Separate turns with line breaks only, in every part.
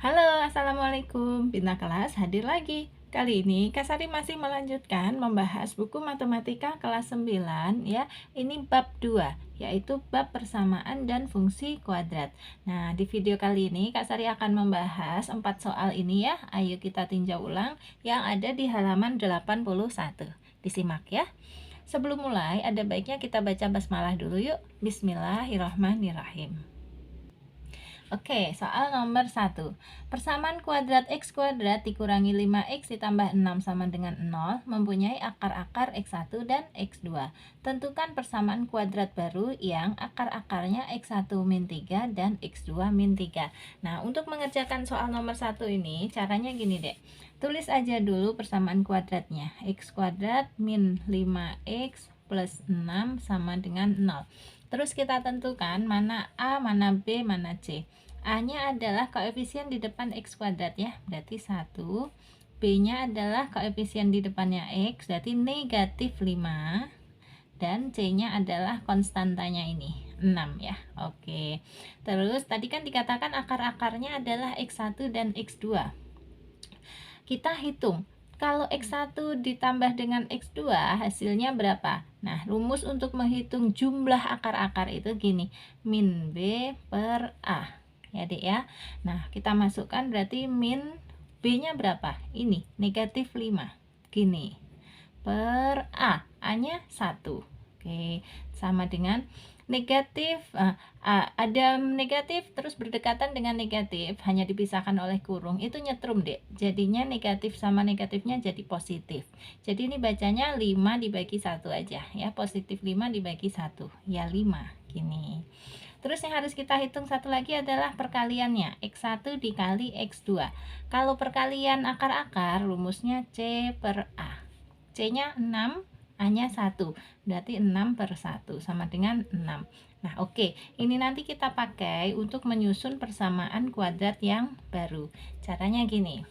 Halo, Assalamualaikum. Bintang kelas hadir lagi. Kali ini Kak Sari masih melanjutkan membahas buku matematika kelas 9 ya. Ini bab 2, yaitu bab persamaan dan fungsi kuadrat. Nah, di video kali ini Kak Sari akan membahas 4 soal ini ya. Ayo kita tinjau ulang yang ada di halaman 81. Disimak ya. Sebelum mulai, ada baiknya kita baca basmalah dulu yuk. Bismillahirrahmanirrahim. Oke, soal nomor 1. Persamaan kuadrat x kuadrat dikurangi 5x ditambah 6 sama dengan 0 mempunyai akar-akar x1 dan x2. Tentukan persamaan kuadrat baru yang akar-akarnya x1 min 3 dan x2 min 3. Nah, untuk mengerjakan soal nomor 1 ini, caranya gini deh. Tulis aja dulu persamaan kuadratnya. X kuadrat min 5x plus 6 sama dengan 0. Terus kita tentukan mana A, mana B, mana C. A-nya adalah koefisien di depan X kuadrat ya, berarti 1. B-nya adalah koefisien di depannya X, berarti negatif 5. Dan C-nya adalah konstantanya ini, 6 ya. Oke. Terus tadi kan dikatakan akar-akarnya adalah X1 dan X2. Kita hitung. Kalau X1 ditambah dengan X2 hasilnya berapa? Nah, rumus untuk menghitung jumlah akar-akar itu gini. Min B per A. Ya, Dek ya. Nah, kita masukkan berarti min B-nya berapa? Ini, negatif 5. Gini. Per A. A-nya 1. Oke, sama dengan negatif, ada negatif terus berdekatan dengan negatif, hanya dipisahkan oleh kurung, itu nyetrum dek, jadinya negatif sama negatifnya jadi positif. Jadi ini bacanya 5 dibagi 1 aja ya, positif 5 dibagi 1 ya 5 gini. Terus yang harus kita hitung satu lagi adalah perkaliannya, x1 dikali x2. Kalau perkalian akar-akar rumusnya C per A. C nya 6, A nya 1, berarti 6 per 1 sama dengan 6. Nah, oke, ini nanti kita pakai untuk menyusun persamaan kuadrat yang baru. Caranya gini.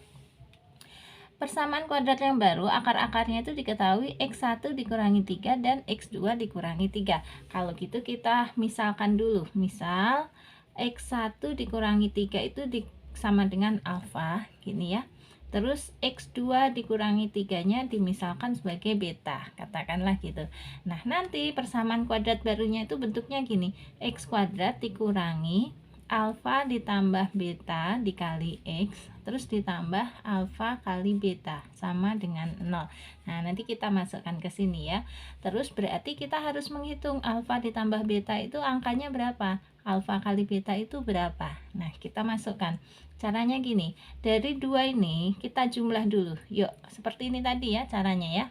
Persamaan kuadrat yang baru, akar-akarnya itu diketahui x1 dikurangi 3 dan x2 dikurangi 3. Kalau gitu kita misalkan dulu. Misal x1 dikurangi 3 itu sama dengan alfa, gini ya. Terus x2 dikurangi 3-nya dimisalkan sebagai beta, katakanlah gitu. Nah, nanti persamaan kuadrat barunya itu bentuknya gini. X kuadrat dikurangi alfa ditambah beta dikali x, terus ditambah alfa kali beta sama dengan 0. Nah, nanti kita masukkan ke sini ya. Terus berarti kita harus menghitung alfa ditambah beta itu angkanya berapa? Alfa kali beta itu berapa? Nah, kita masukkan. Caranya gini, dari 2 ini kita jumlah dulu. Yuk, seperti ini tadi ya caranya ya.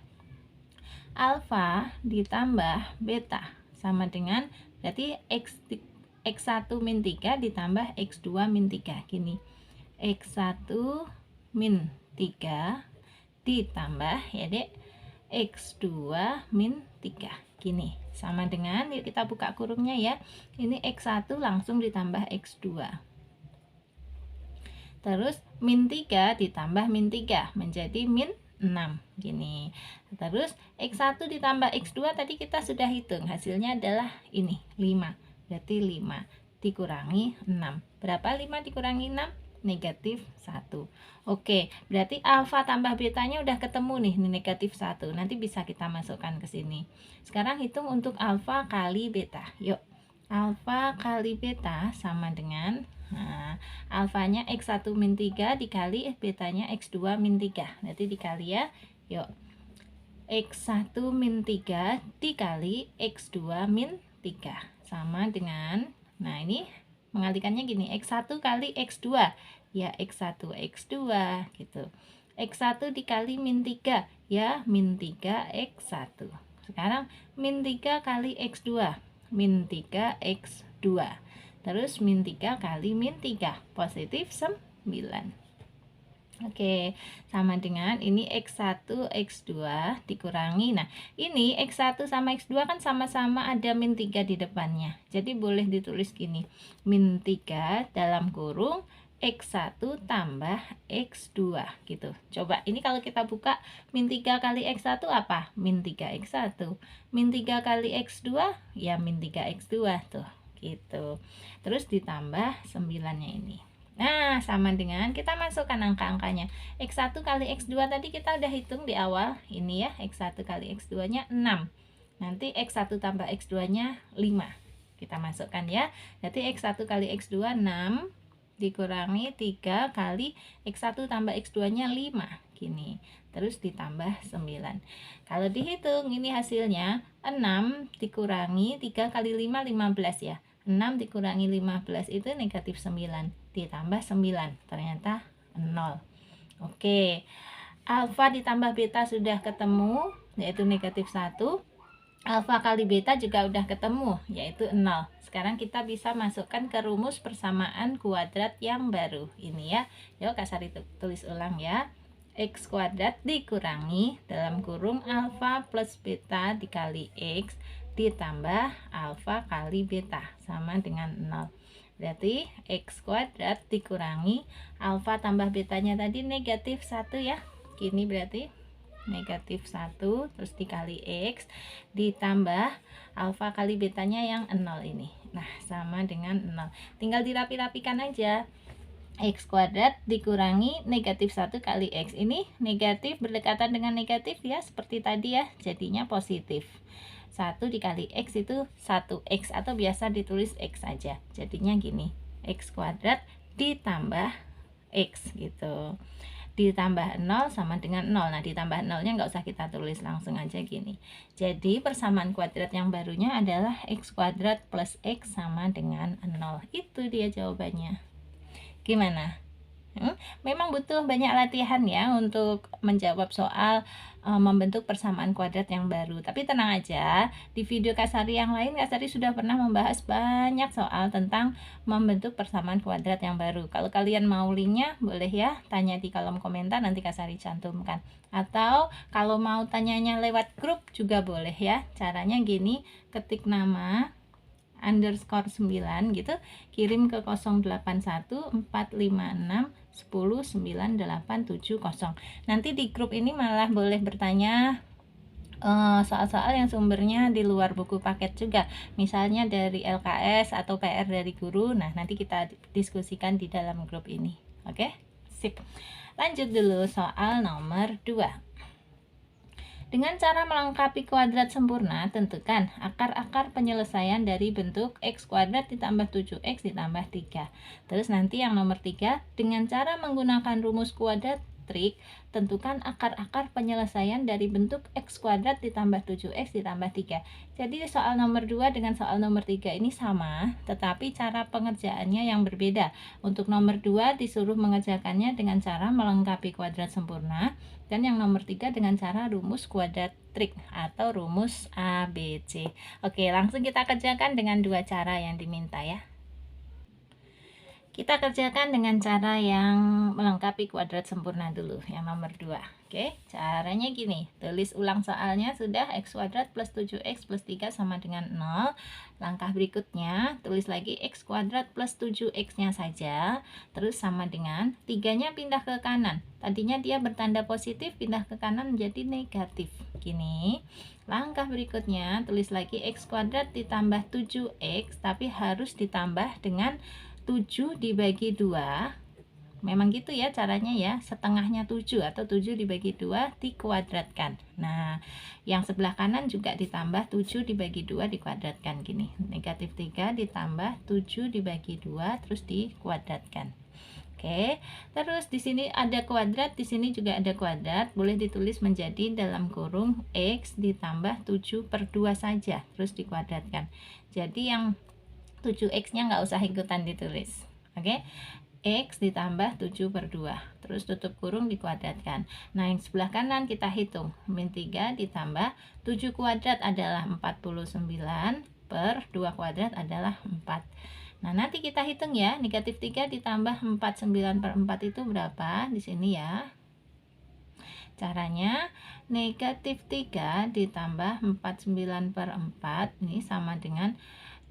Alfa ditambah beta sama dengan berarti x1 min 3 ditambah x2 min 3. Gini, x1 min 3 ditambah ya dek x2 min 3. Gini, sama dengan, yuk kita buka kurungnya ya. Ini x1 langsung ditambah x2. Terus min 3 ditambah min 3 menjadi min 6 gini. Terus x1 ditambah x2 tadi kita sudah hitung, hasilnya adalah ini 5. Berarti 5 dikurangi 6. Berapa 5 dikurangi 6? Negatif 1. Oke, berarti alfa tambah betanya udah ketemu nih, ini negatif 1. Nanti bisa kita masukkan ke sini. Sekarang hitung untuk alfa kali beta. Yuk, alfa kali beta sama dengan, nah, alfanya x1 min 3 dikali betanya x2 min 3. Nanti dikali ya. Yuk. x1 min 3 dikali x2 min 3 sama dengan, nah ini mengalikannya gini, x1 kali x2 ya x1 x2 gitu. x1 dikali min 3 ya min 3 x1. Sekarang min 3 kali x2 min 3 x2. Terus min 3 kali min 3 positif 9. Oke, sama dengan ini x1 x2 dikurangi. Nah, ini x1 sama x2 kan sama-sama ada min 3 di depannya. Jadi boleh ditulis gini, min 3 dalam kurung x1 tambah x2 gitu. Coba ini kalau kita buka, min 3 kali x1 apa? Min 3x1. Min 3 kali x2 ya min 3x2 tuh gitu. Terus ditambah 9-nya ini. Nah, Nah, sama dengan kita masukkan angka-angkanya. X1 kali X2 tadi kita udah hitung di awal. Ini ya, X1 kali X2-nya 6. Nanti X1 tambah X2-nya 5. Kita masukkan ya. Jadi X1 kali X2 6 dikurangi 3 kali X1 tambah X2-nya 5. Gini. Terus ditambah 9. Kalau dihitung ini hasilnya 6 dikurangi 3 kali 5 15 ya. 6 dikurangi 15 itu negatif 9, ditambah 9 ternyata 0. Oke, alfa ditambah beta sudah ketemu, yaitu negatif 1. Alfa kali beta juga udah ketemu, yaitu 0. Sekarang kita bisa masukkan ke rumus persamaan kuadrat yang baru. Ini ya, yuk Kak Sari tulis ulang ya. X kuadrat dikurangi dalam kurung alfa plus beta dikali X ditambah alfa kali beta sama dengan 0. Berarti X kuadrat dikurangi alfa tambah betanya tadi negatif 1 ya. Gini berarti negatif 1 terus dikali X ditambah alfa kali betanya yang 0 ini. Nah, sama dengan 0. Tinggal dirapi-rapikan aja. X kuadrat dikurangi negatif 1 kali X. Ini negatif berdekatan dengan negatif ya, seperti tadi ya, jadinya positif. 1 dikali X itu 1X atau biasa ditulis X saja. Jadinya gini, X kuadrat ditambah X gitu. Ditambah 0 sama dengan 0. Nah, ditambah 0-nya nggak usah kita tulis, langsung aja gini. Jadi persamaan kuadrat yang barunya adalah X kuadrat plus X sama dengan 0. Itu dia jawabannya. Gimana? Memang butuh banyak latihan ya untuk menjawab soal membentuk persamaan kuadrat yang baru. Tapi tenang aja, di video Kak Sari yang lain Kak Sari sudah pernah membahas banyak soal tentang membentuk persamaan kuadrat yang baru. Kalau kalian mau linknya boleh ya tanya di kolom komentar, nanti Kak Sari cantumkan. Atau kalau mau tanyanya lewat grup juga boleh ya. Caranya gini, ketik nama underscore 9 gitu, kirim ke 081456109870. Nanti di grup ini malah boleh bertanya soal-soal yang sumbernya di luar buku paket juga, misalnya dari LKS atau PR dari guru. Nah, nanti kita diskusikan di dalam grup ini. Oke, sip. Lanjut dulu soal nomor 2. Dengan cara melengkapi kuadrat sempurna, tentukan akar-akar penyelesaian dari bentuk X kuadrat ditambah 7X ditambah 3. Terus nanti yang nomor 3, dengan cara menggunakan rumus kuadrat trik, tentukan akar-akar penyelesaian dari bentuk X kuadrat ditambah 7X ditambah 3. Jadi soal nomor 2 dengan soal nomor 3 ini sama, tetapi cara pengerjaannya yang berbeda. Untuk nomor 2 disuruh mengerjakannya dengan cara melengkapi kuadrat sempurna, dan yang nomor 3 dengan cara rumus kuadrat trik atau rumus ABC. Oke, langsung kita kerjakan dengan dua cara yang diminta ya. Kita kerjakan dengan cara yang melengkapi kuadrat sempurna dulu, yang nomor 2. Oke, caranya gini, tulis ulang soalnya sudah, X kuadrat plus 7X plus 3 sama dengan 0. Langkah berikutnya, tulis lagi X kuadrat plus 7X-nya saja, terus sama dengan 3-nya pindah ke kanan. Tadinya dia bertanda positif, pindah ke kanan menjadi negatif. Gini, langkah berikutnya, tulis lagi X kuadrat ditambah 7X, tapi harus ditambah dengan 7 dibagi 2. Memang gitu ya caranya ya, setengahnya 7 atau 7 dibagi 2 dikuadratkan. Nah, yang sebelah kanan juga ditambah 7 dibagi 2 dikuadratkan gini. Negatif 3 ditambah 7 dibagi 2 terus dikuadratkan. Oke, terus di sini ada kuadrat, di sini juga ada kuadrat, boleh ditulis menjadi dalam kurung X ditambah 7 per 2 saja, terus dikuadratkan. Jadi yang 7X-nya nggak usah ikutan ditulis. Oke, X ditambah 7 per 2, terus tutup kurung dikuadratkan. Nah, yang sebelah kanan kita hitung, min 3 ditambah 7 kuadrat adalah 49 per 2 kuadrat adalah 4. Nah, nanti kita hitung ya, negatif 3 ditambah 49 per 4 itu berapa di sini ya. Caranya negatif 3 ditambah 49 per 4 ini sama dengan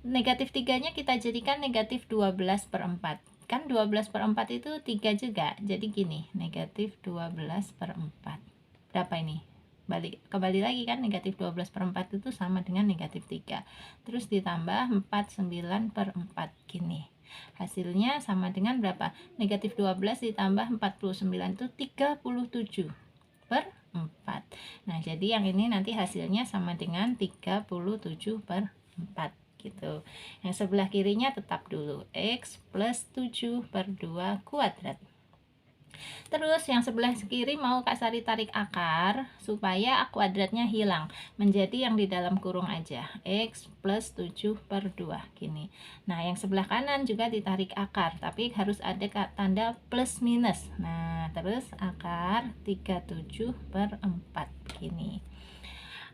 negatif 3-nya kita jadikan negatif 12 per 4. Kan 12 per 4 itu 3 juga. Jadi gini, negatif 12 per 4. Berapa ini? Kembali lagi kan, negatif 12 per 4 itu sama dengan negatif 3. Terus ditambah 49 per 4. Gini. Hasilnya sama dengan berapa? Negatif 12 ditambah 49 itu 37 per 4. Nah, jadi yang ini nanti hasilnya sama dengan 37 per 4 gitu. Yang sebelah kirinya tetap dulu, X plus 7 per 2 kuadrat. Terus yang sebelah kiri mau Kak Sari tarik akar supaya kuadratnya hilang, menjadi yang di dalam kurung aja, X plus 7 per 2 gini. Nah, yang sebelah kanan juga ditarik akar, tapi harus ada tanda plus minus. Nah, terus akar 37 per 4 gini.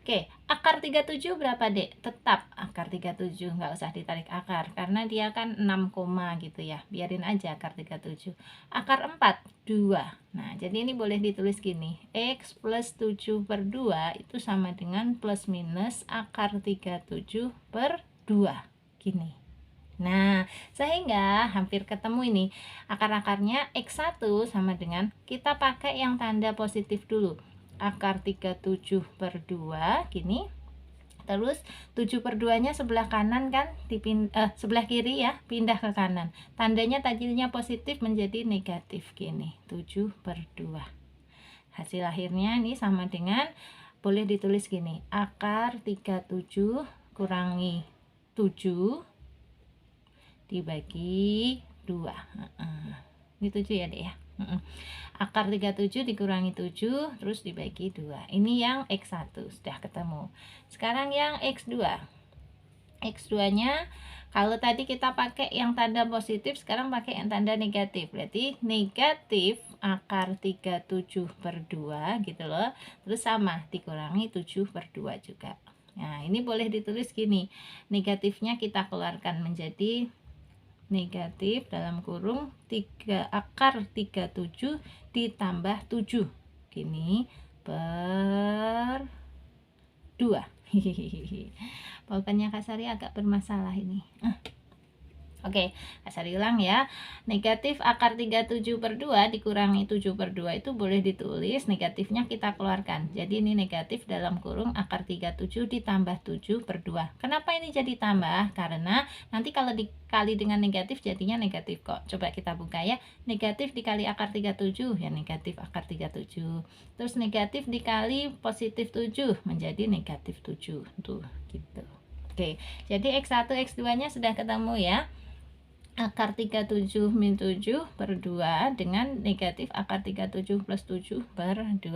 Oke, akar 37 berapa, Dek? Tetap akar 37, nggak usah ditarik akar karena dia kan 6 koma gitu ya. Biarin aja akar 37. Akar 4, 2. Nah, jadi ini boleh ditulis gini. X plus 7 per 2 itu sama dengan plus minus akar 37 per 2. Gini. Nah, sehingga hampir ketemu ini. Akar-akarnya X1 sama dengan, kita pakai yang tanda positif dulu. Akar 37 per 2 gini. Terus 7 per 2 nya sebelah kanan kan sebelah kiri ya, pindah ke kanan. Tandanya tadinya positif menjadi negatif gini, 7 per 2. Hasil akhirnya ini sama dengan, boleh ditulis gini, akar 37 kurangi 7 dibagi 2. Ini 7 ya, Dek ya. Akar 37 dikurangi 7 terus dibagi 2. Ini yang X1 sudah ketemu. Sekarang yang X2. X2 nya kalau tadi kita pakai yang tanda positif, sekarang pakai yang tanda negatif. Berarti negatif akar 37 per 2 gitu loh. Terus sama dikurangi 7 per 2 juga. Nah, ini boleh ditulis gini. Negatifnya kita keluarkan menjadi negatif dalam kurung 3 akar 37 ditambah 7 gini per 2. Pokoknya Kak Sari agak bermasalah ini. Oke, Sari ulang ya. Negatif akar 37 per 2 dikurangi 7 per 2 itu boleh ditulis, negatifnya kita keluarkan. Jadi ini negatif dalam kurung akar 37 ditambah 7 per 2. Kenapa ini jadi tambah? Karena nanti kalau dikali dengan negatif jadinya negatif kok. Coba kita buka ya. Negatif dikali akar 37 ya negatif akar 37. Terus negatif dikali positif 7 menjadi negatif 7. Tuh, gitu. Oke, jadi X1 X2 nya sudah ketemu ya. Akar 37 min 7 per 2 dengan negatif akar 37 plus 7 per 2.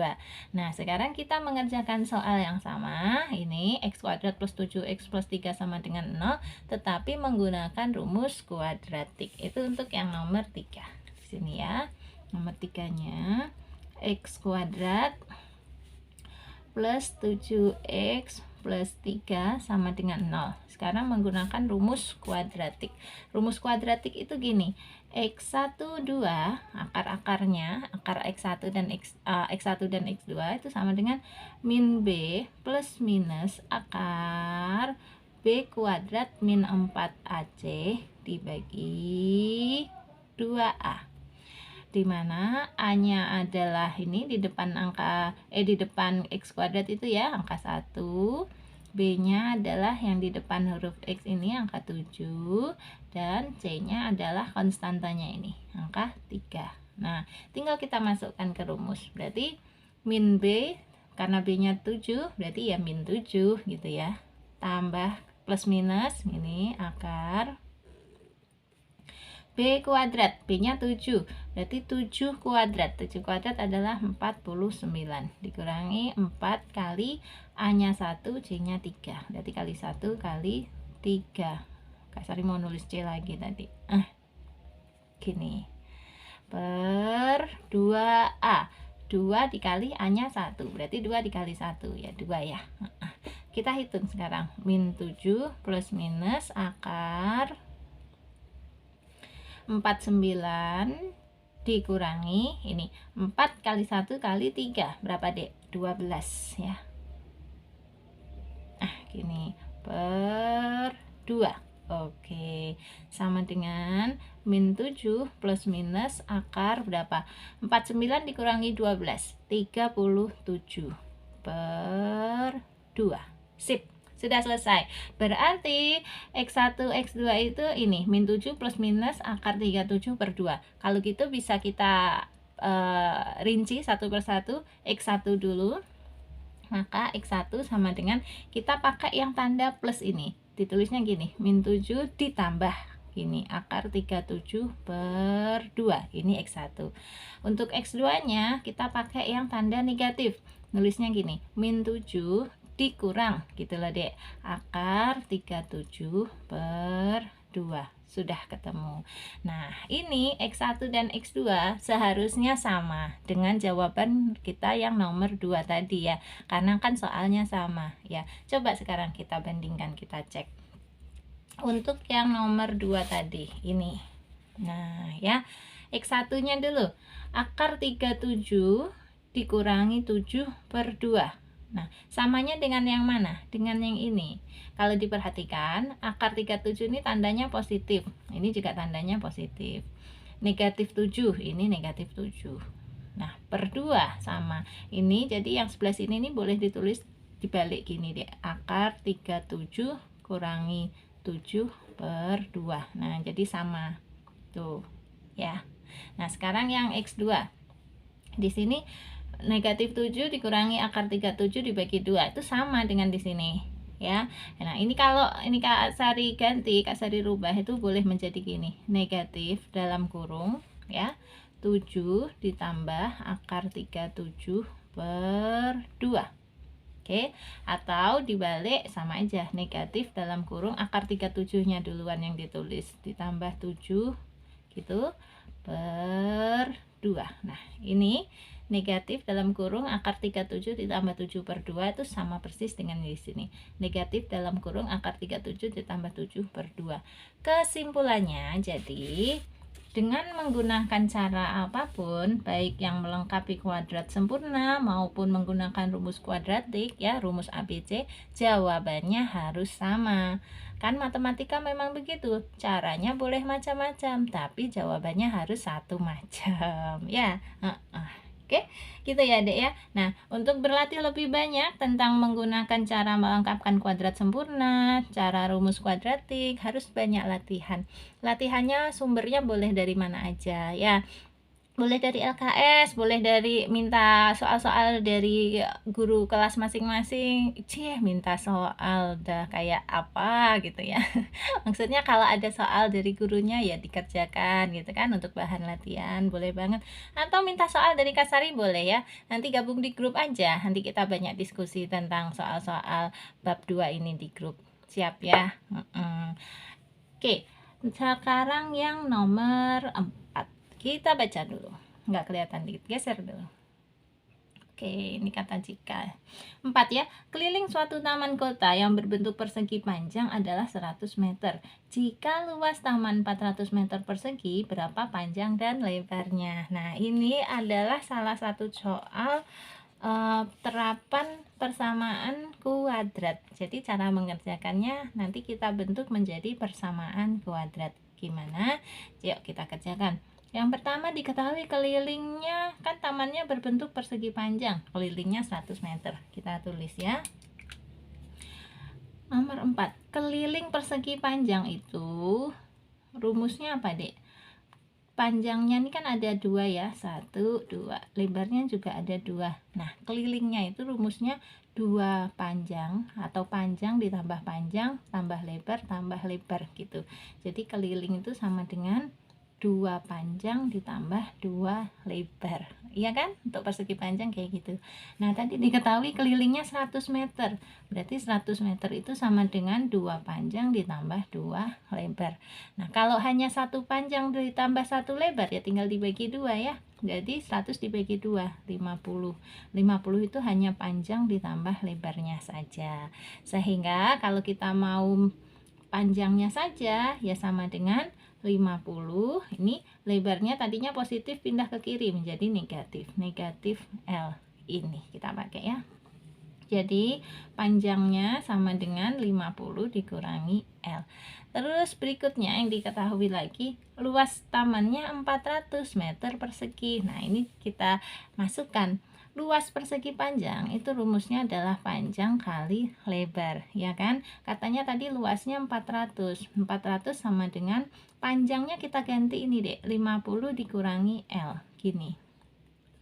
Nah, sekarang kita mengerjakan soal yang sama. Ini X kuadrat plus 7X plus 3 sama dengan 0, tetapi menggunakan rumus kuadratik. Itu untuk yang nomor 3. Di sini ya. Nomor 3-nya X kuadrat plus 7X plus 3 sama dengan 0. Sekarang menggunakan rumus kuadratik. Rumus kuadratik itu gini. X1, 2, akar-akarnya, akar X1 dan X1 dan X2 itu sama dengan min B plus minus akar B kuadrat min 4AC dibagi 2A. Dimana A-nya adalah ini di depan di depan X kuadrat itu ya, angka 1. B-nya adalah yang di depan huruf X ini, angka 7. Dan C-nya adalah konstantanya ini, angka 3. Nah, tinggal kita masukkan ke rumus. Berarti min B, karena B-nya 7, berarti ya min 7 gitu ya. Tambah plus minus, ini akar B kuadrat, B-nya 7, berarti 7 kuadrat. 7 kuadrat adalah 49. Dikurangi 4 kali A-nya 1, C-nya 3. Berarti kali 1 kali 3. Kak Sari mau nulis C lagi tadi. Gini. Per 2A. 2 dikali A-nya 1, berarti 2 dikali 1, ya 2 ya. Kita hitung sekarang. Min 7 plus minus akar 49 dikurangi ini 4 kali 1 kali 3 berapa, Dek? 12 ya. Gini per 2. Oke, sama dengan min 7 plus minus akar berapa? 49 dikurangi 12, 37 per 2. Sip. sudah selesai. Berarti X1, X2 itu ini min 7 plus minus akar 37 per 2. Kalau gitu bisa kita rinci satu persatu. X1 dulu, maka X1 sama dengan kita pakai yang tanda plus ini, ditulisnya gini, min 7 ditambah ini akar 37 per 2, ini X1. Untuk X2 nya kita pakai yang tanda negatif, nulisnya gini, min 7 dikurang gitu loh dek, akar 37 per 2, sudah ketemu. Nah ini X1 dan X2 seharusnya sama dengan jawaban kita yang nomor 2 tadi ya, karena kan soalnya sama ya. Coba sekarang kita bandingkan, kita cek untuk yang nomor 2 tadi ini. Nah ya, X1 nya dulu, akar 37 dikurangi 7 per 2. Nah, samanya dengan yang mana? Dengan yang ini. Kalau diperhatikan, akar 37 ini tandanya positif. Ini juga tandanya positif. Negatif 7, ini negatif 7. Nah, per 2 sama. Ini jadi yang sebelah sini ini boleh ditulis dibalik gini deh. Akar 37 kurangi 7 per 2. Nah, jadi sama. Tuh, ya. Nah, sekarang yang X2. Di sini negatif 7 dikurangi akar 37 dibagi 2 itu sama dengan di sini ya. Nah, ini kalau ini Kak Sari ganti, Kak Sari rubah itu boleh menjadi gini, negatif dalam kurung ya, 7 ditambah akar 37 per 2. Oke, atau dibalik sama aja, negatif dalam kurung akar 37 nya duluan yang ditulis ditambah 7 gitu per 2. Nah, ini negatif dalam kurung akar 37 ditambah 7 per 2 itu sama persis dengan di sini. Negatif dalam kurung akar 37 ditambah 7 per 2. Kesimpulannya, jadi dengan menggunakan cara apapun, baik yang melengkapi kuadrat sempurna maupun menggunakan rumus kuadratik ya, rumus ABC, jawabannya harus sama. Kan matematika memang begitu, caranya boleh macam-macam, tapi jawabannya harus satu macam ya. Oke, gitu ya dek ya. Nah, untuk berlatih lebih banyak tentang menggunakan cara melengkapkan kuadrat sempurna, cara rumus kuadratik, harus banyak latihan. Latihannya sumbernya boleh dari mana aja ya. Boleh dari LKS, boleh dari minta soal-soal dari guru kelas masing-masing. Minta soal dah kayak apa gitu ya. Maksudnya kalau ada soal dari gurunya ya dikerjakan gitu kan, untuk bahan latihan boleh banget. Atau minta soal dari Kak Sari boleh ya. Nanti gabung di grup aja. Nanti kita banyak diskusi tentang soal-soal bab 2 ini di grup. Siap ya? Oke, sekarang yang nomor 4. Kita baca dulu, nggak kelihatan, dikit geser dulu. Oke, ini kata jika 4 ya, keliling suatu taman kota yang berbentuk persegi panjang adalah 100 meter. Jika luas taman 400 meter persegi, berapa panjang dan lebarnya? Nah, ini adalah salah satu soal terapan persamaan kuadrat. Jadi cara mengerjakannya nanti kita bentuk menjadi persamaan kuadrat. Gimana? Yuk kita kerjakan. Yang pertama diketahui kelilingnya, kan tamannya berbentuk persegi panjang, kelilingnya 100 meter. Kita tulis ya. Nomor 4, keliling persegi panjang itu rumusnya apa dek? Panjangnya ini kan ada 2 ya, 1, 2, lebarnya juga ada 2. Nah, kelilingnya itu rumusnya 2 panjang atau panjang ditambah panjang tambah lebar gitu. Jadi keliling itu sama dengan 2 panjang ditambah 2 lebar, iya kan? Untuk persegi panjang kayak gitu. Nah, tadi diketahui kelilingnya 100 meter, berarti 100 meter itu sama dengan 2 panjang ditambah 2 lebar. Nah, kalau hanya 1 panjang ditambah 1 lebar ya tinggal dibagi 2 ya. Jadi 100 dibagi 2, 50. 50 itu hanya panjang ditambah lebarnya saja. Sehingga kalau kita mau panjangnya saja ya sama dengan 50, ini lebarnya tadinya positif pindah ke kiri menjadi negatif L, ini kita pakai ya. Jadi panjangnya sama dengan 50 dikurangi L. Terus berikutnya yang diketahui lagi, luas tamannya 400 meter persegi. Nah, ini kita masukkan luas persegi panjang itu rumusnya adalah panjang kali lebar, ya kan? Katanya tadi luasnya 400. 400 sama dengan panjangnya kita ganti ini, Dek. 50 dikurangi L, gini.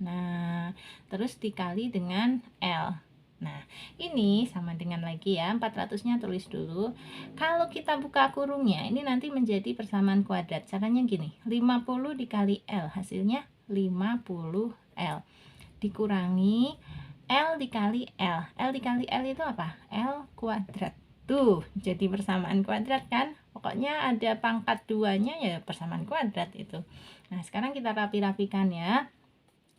Nah, terus dikali dengan L. Nah, ini sama dengan lagi ya, 400-nya tulis dulu. Kalau kita buka kurungnya, ini nanti menjadi persamaan kuadrat. Caranya gini, 50 dikali L, hasilnya 50L. Dikurangi L dikali L. L dikali L itu apa? L kuadrat. Tuh, jadi persamaan kuadrat kan? Pokoknya ada pangkat 2-nya ya persamaan kuadrat itu. Nah, sekarang kita rapi-rapikan ya.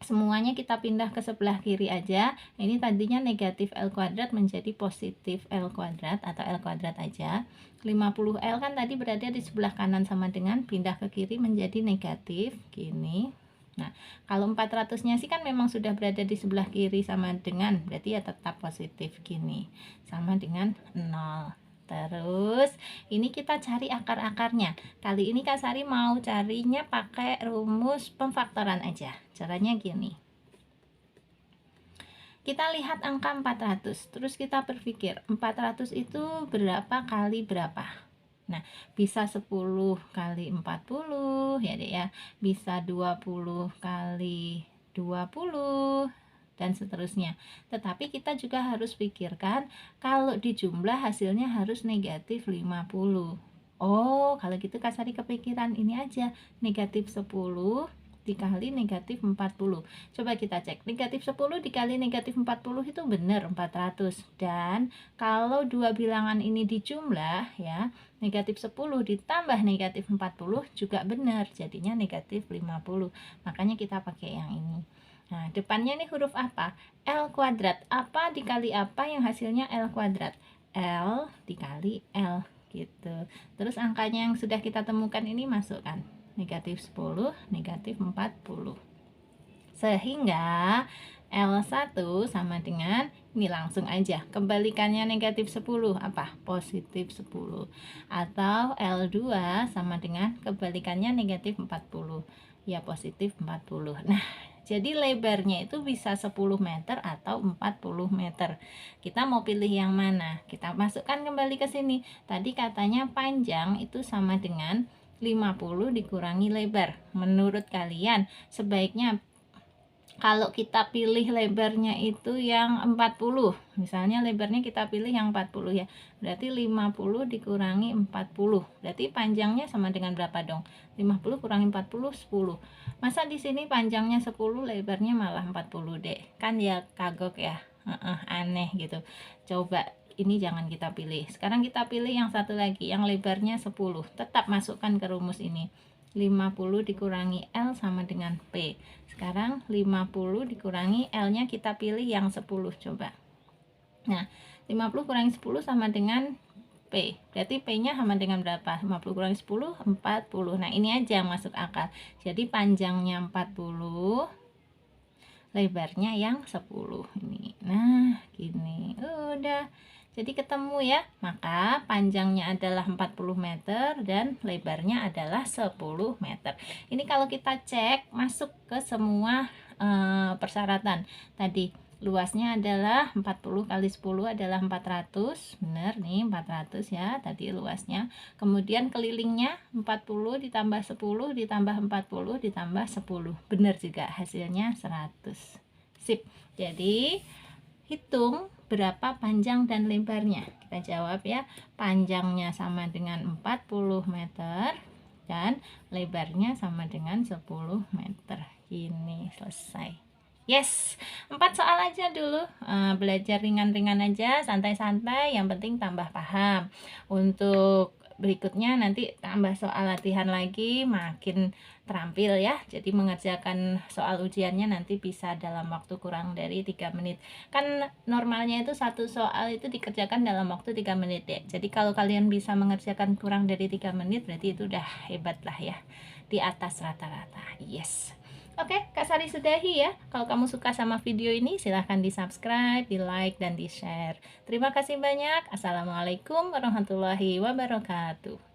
Semuanya kita pindah ke sebelah kiri aja. Ini tadinya negatif L kuadrat menjadi positif L kuadrat atau L kuadrat aja. 50L kan tadi berada di sebelah kanan sama dengan pindah ke kiri menjadi negatif gini. Nah, kalau 400-nya sih kan memang sudah berada di sebelah kiri sama dengan, berarti ya tetap positif gini. Sama dengan 0. Terus ini kita cari akar-akarnya. Kali ini Kak Sari mau carinya pakai rumus pemfaktoran aja. Caranya gini. Kita lihat angka 400. Terus kita berpikir 400 itu berapa kali berapa? Nah, bisa 10 kali 40 ya Dek ya. Bisa 20 kali 20 dan seterusnya. Tetapi kita juga harus pikirkan kalau dijumlah hasilnya harus negatif 50. Oh, kalau gitu Kak Sari kepikiran ini aja, negatif 10 dikali negatif 40. Coba kita cek, negatif 10 dikali negatif 40 itu benar 400. Dan kalau dua bilangan ini dijumlah ya, negatif 10 ditambah negatif 40 juga benar, jadinya negatif 50. Makanya kita pakai yang ini. Nah, depannya nih huruf apa? L kuadrat. Apa dikali apa yang hasilnya L kuadrat? L dikali L gitu. Terus angkanya yang sudah kita temukan ini masukkan. Negatif 10, negatif 40. Sehingga L1 sama dengan, ini langsung aja, kebalikannya negatif 10, apa? Positif 10. Atau L2 sama dengan kebalikannya negatif 40. Ya, positif 40. Nah, jadi lebarnya itu bisa 10 meter atau 40 meter. Kita mau pilih yang mana? Kita masukkan kembali ke sini. Tadi katanya panjang itu sama dengan 50 dikurangi lebar. Menurut kalian, sebaiknya kalau kita pilih lebarnya itu yang 40, misalnya lebarnya kita pilih yang 40 ya, berarti 50 dikurangi 40, berarti panjangnya sama dengan berapa dong? 50 kurangi 40, 10. Masa di sini panjangnya 10, lebarnya malah 40 deh, kan ya kagok ya, aneh gitu. Coba ini jangan kita pilih. Sekarang kita pilih yang satu lagi, yang lebarnya 10. Tetap masukkan ke rumus ini. 50 dikurangi L sama dengan P. Sekarang 50 dikurangi L-nya kita pilih yang 10 coba. Nah, 50 kurangi 10 sama dengan P. Berarti P-nya sama dengan berapa? 50 kurangi 10, 40. Nah, ini aja yang masuk akal. Jadi panjangnya 40, lebarnya yang 10 ini. Nah, gini. Udah. Jadi ketemu ya. Maka panjangnya adalah 40 meter dan lebarnya adalah 10 meter. Ini kalau kita cek masuk ke semua persyaratan. Tadi luasnya adalah 40 kali 10 adalah 400. Benar nih 400 ya tadi luasnya. Kemudian kelilingnya 40 ditambah 10 ditambah 40 ditambah 10. Benar juga hasilnya 100. Sip. Jadi hitung berapa panjang dan lebarnya. Kita jawab ya. Panjangnya sama dengan 40 meter dan lebarnya sama dengan 10 meter. Ini selesai. Yes, 4 soal aja dulu. Belajar ringan-ringan aja, santai-santai, yang penting tambah paham. Untuk berikutnya nanti tambah soal latihan lagi, makin terampil ya. Jadi mengerjakan soal ujiannya nanti bisa dalam waktu kurang dari 3 menit. Kan normalnya itu satu soal itu dikerjakan dalam waktu 3 menit ya. Jadi kalau kalian bisa mengerjakan kurang dari 3 menit berarti itu udah hebat lah ya. Di atas rata-rata. Yes. Oke, Kak Sari sudahi ya. Kalau kamu suka sama video ini, silahkan di-subscribe, di-like, dan di-share. Terima kasih banyak. Assalamualaikum warahmatullahi wabarakatuh.